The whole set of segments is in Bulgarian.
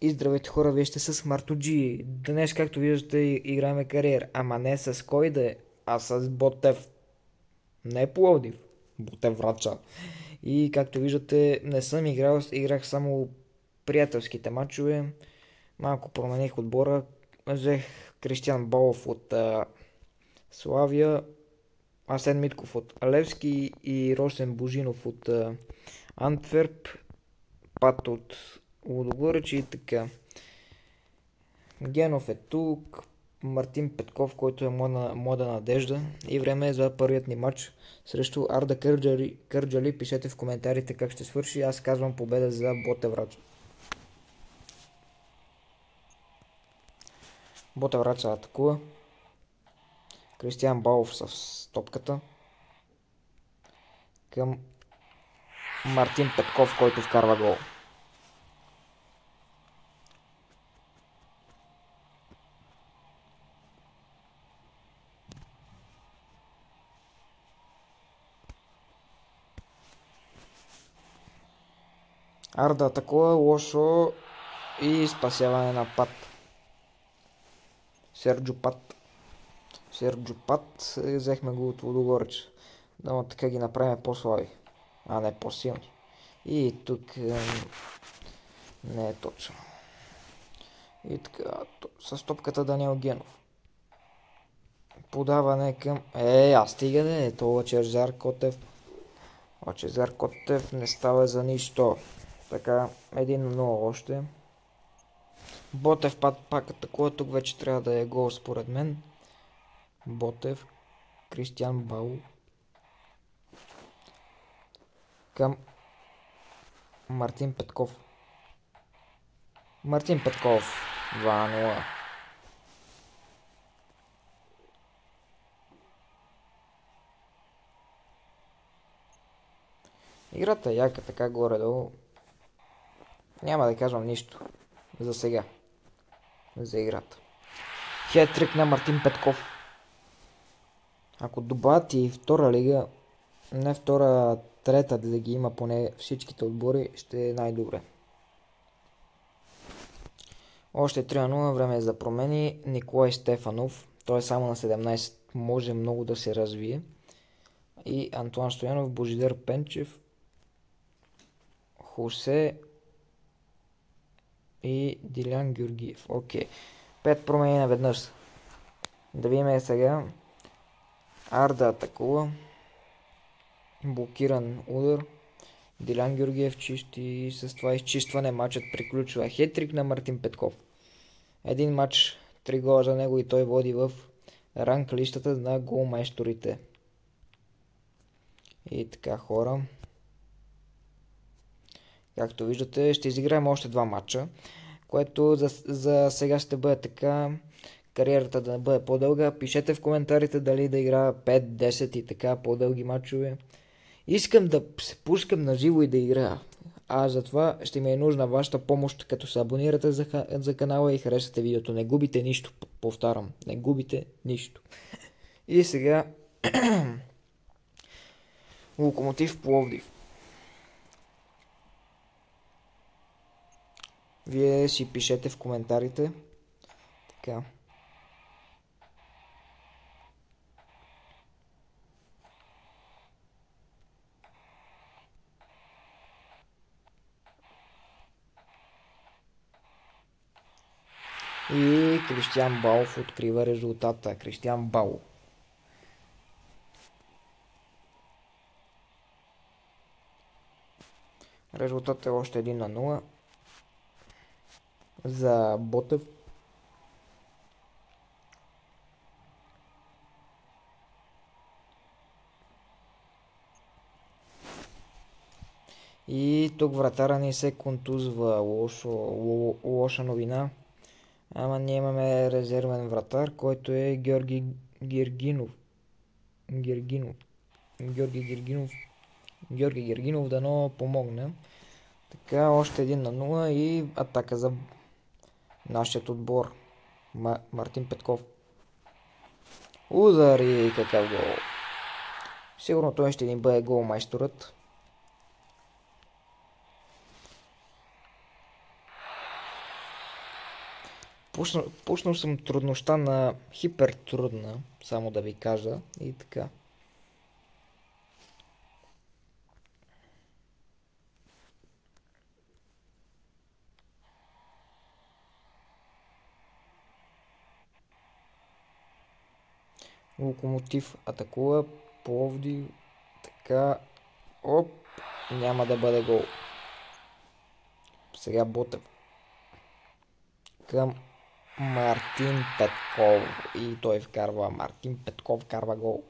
И здравейте хора, вие сте с Мартоджи. Днес, както виждате, играме кариер. Ама не с кой да е, а с Ботев. Не Пловдив. Ботев Врача. И както виждате, не съм играл, играх само приятелските матчове. Малко промених отбора. Взех Кристиан Балов от Славия, Асен Митков от Левски и Росен Божинов от Антверп. Пат от Лудогорец и така. Генов е тук, Мартин Петков, който е млада надежда, и време е за първият ни матч срещу Арда Кърджали. Пишете в коментарите как ще свърши. Аз казвам победа за Ботеврач. Ботеврач атакува. Кристиан Балов с топката към Мартин Петков, който вкарва гол. Арда атакува лошо и спасяване на Пат. Серджо Пат. Взехме го от Лудогорец. Но така ги направим по-слаби, а не по-силни. И тук не е точно. И така, с топката Даниел Генов. Подаване към... стига да е. То Лъчезар Котев. Лъчезар Котев не става за нищо. Така, 1-0 още. Ботев пак атакува. Тук вече трябва да е гол според мен. Ботев. Кристиан Бау. Към Мартин Петков. 2-0. Играта е яка, така горе-долу. Няма да казвам нищо за сега. За играта. Хетрик на Мартин Петков. Ако добавят и втора лига, не втора, трета, да ги има поне всичките отбори, ще е най-добре. Още 3-0, време е за промени. Николай Стефанов, той е само на 17, може много да се развие. И Антуан Стоянов, Божидар Пенчев, Хосе и Дилян Георгиев. Окей. 5 промени наведнъж. Да видим сега. Арда атакува. Блокиран удар. Дилян Георгиев чисти и с това изчистване матчът приключва. Хетрик на Мартин Петков. Един матч, 3 гола за него и той води в ранг листата на голмайсторите. И така, хора. Както виждате, ще изиграем още 2 матча, което за сега ще бъде така. Кариерата да бъде по-дълга. Пишете в коментарите дали да играя 5, 10 и така по-дълги матчове. Искам да се пускам на живо и да играя. А затова ще ми е нужна вашата помощ, като се абонирате за канала и харесате видеото. Не губите нищо, повтарям. Не губите нищо. И сега Локомотив Пловдив. Вие си пишете в коментарите. Така. И Кристиан Балов открива резултата. Кристиан Балов. Резултатът е още 1-0 за Ботев. И тук вратара ни се контузва. Лоша новина. Ама ние имаме резервен вратар, който е Георги Гергинов. Георги Гергинов дано помогне. Така, още 1-0 и атака за нашият отбор. Мартин Петков. Удар и какъв гол. Сигурно той ще ни бъде голмайсторът. Пуснал съм трудността на хипертрудна, само да ви кажа. И така. Локомотив атакува, Пловдив, така, оп, няма да бъде гол. Сега Ботев към Мартин Петков и той вкарва, Мартин Петков вкарва гол.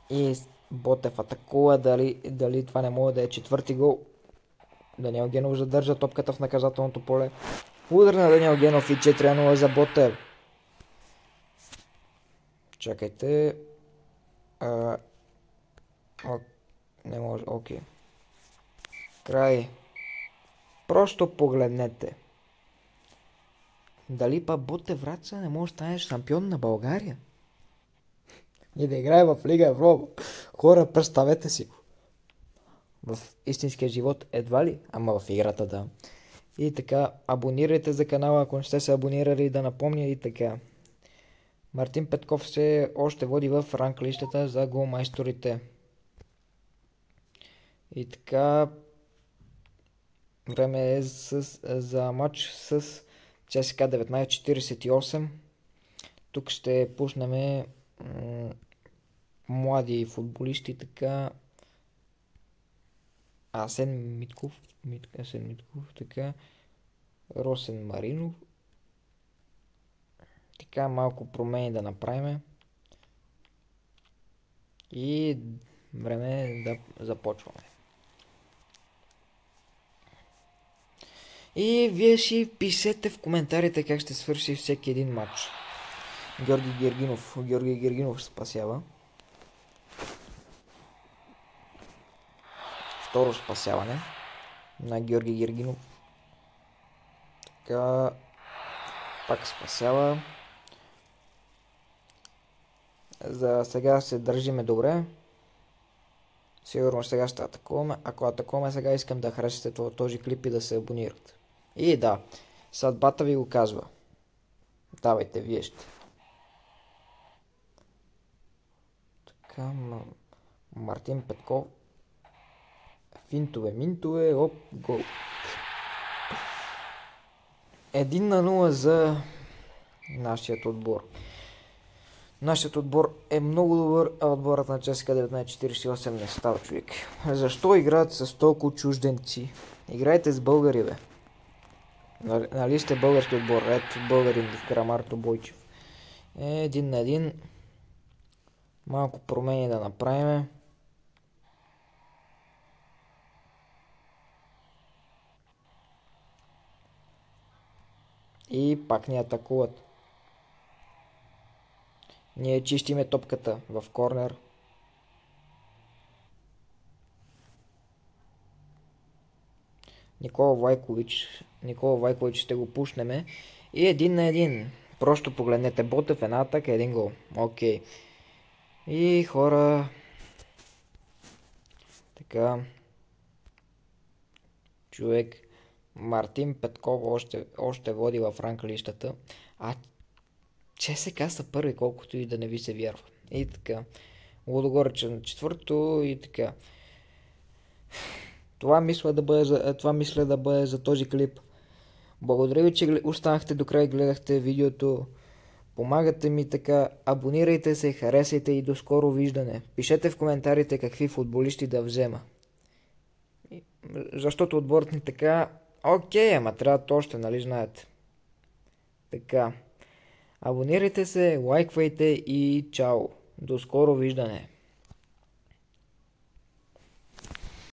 И Ботев атакува, дали това не може да е четвърти гол. Даниел Генов задържа топката в наказателното поле. Удар на Даниел Генов и 4-0 за Ботев. Чакайте. Не може, окей. Край. Просто погледнете. Дали па Ботев Враца не може да стане шампион на България? И да играе в Лига Европа. Хора, представете си го. В истинския живот едва ли, ама в играта да. И така, абонирайте за канала, ако не сте се абонирали, да напомня и така. Мартин Петков се още води в ранг листата за голмайсторите. И така, време е за матч с ЦСКА 1948. Тук ще пуснем млади футболисти, така. Асен Митков, така. Росен Маринов. Така, малко промени да направим. И време е да започваме. И вие си пишете в коментарите как ще свърши всеки един матч. Георги Гергинов спасява. Второ спасяване на Георги Гергинов. Така, пак спасява. За сега се държиме добре. Сигурно сега ще атакуваме. Ако атакуваме сега, искам да харесате този клип и да се абонирате. И да, съдбата ви го казва. Давайте, вие ще. Така, Мартин Петков. Минтове, оп, гол. 1-0 за нашият отбор. Нашият отбор е много добър, а отборът на ЦСКА 1948 не става, човек. Защо играят с толкова чужденци? Играйте с българи, бе. Нали сте български отбор? Ето българин в Карамарто Бойчев. 1-1. Малко промени да направим. И пак ни атакуват. Ние чистиме топката в корнер. Никола Вайкович ще го пушнеме. И 1-1. Просто погледнете, Ботев, една атака, един гол. Окей. И хора... Така... Човек... Мартин Петков още води в ранг листата. А ЦСКА са първи, колкото и да не ви се вярва. И така. Лудогорец на четвърто и така. Това мисля да бъде за този клип. Благодаря ви, че останахте до край и гледахте видеото. Помагате ми така. Абонирайте се, харесайте и до скоро виждане. Пишете в коментарите какви футболисти да взема. Защото отборът ни така... Окей, ама трябва още, нали знаете. Така. Абонирайте се, лайквайте и чао. До скоро виждане.